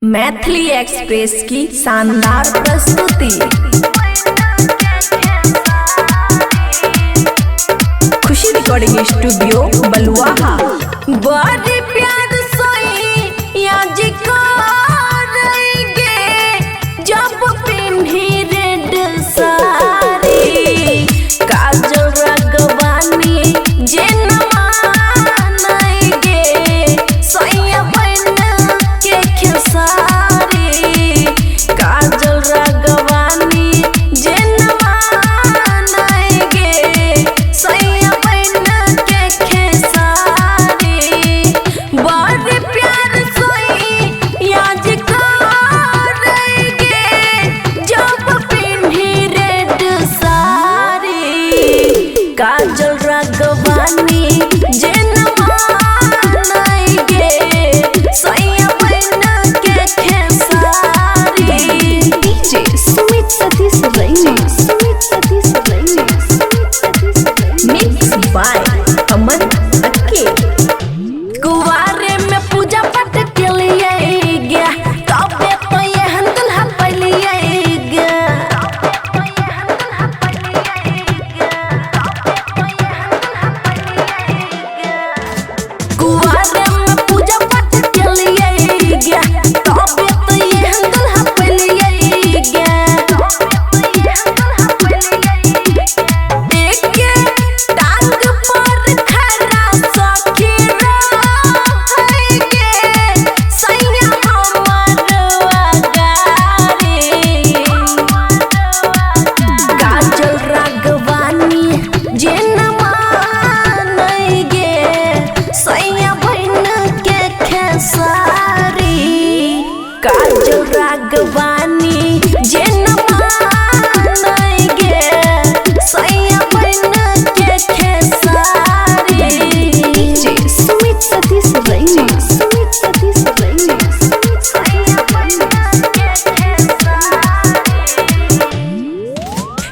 Maithili express की शानदार प्रस्तुति। खुशी रिकॉर्डिंग स्टूडियो बलुआहा। बड़ी प्यार सोई या जी करेंगे जब पिन्ही रेड साड़ी, काजल राघवानी जे काजल राघवानी जे नवानगे सैया बन के खेसारी। डीजे सुमित सतीश रैना, मिक्स बाय अमन अक्के। कुवारे में पूजा पाठ के लिए गया तबे तो ये हंदल हपलिए गया। कुवारे में पूजा पाठ के लिए गया तबे तो ये हंदल हपलिए गया। एक टांग पर खड़ा सखी रहेगे सैया हमर अगारी। काजल राघवानी जे नवानगे सैया बन के खेसारी। काजल राघवानी जे नवानगे सैया बन के खेसारी। डीजे सुमित सतीश रैना,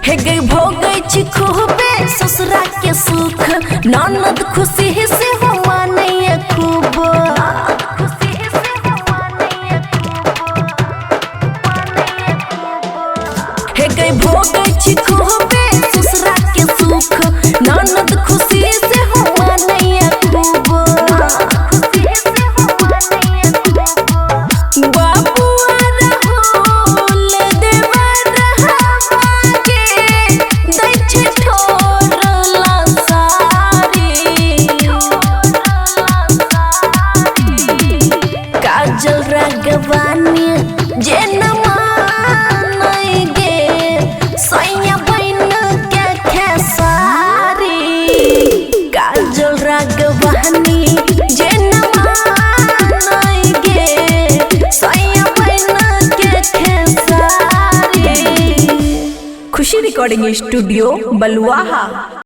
हे गई भोगै छी खूबे ससुरा के सुख, ननद खुशी से हुआ नहीं खूब। हे गई भोगै छी खूबे ससुरा के सुख, ननद खुशी से हुआ नहीं खूब। बाबुआ राहुल देवरहागे दै छै ठोरला सारी। काजल राघवानी जे नवानगे सैया बन के खेसारी। काजल राघवानी जे नवानगे सैया बन के खेसारी। खुशी रिकॉर्डिंग स्टूडियो बलुआहा।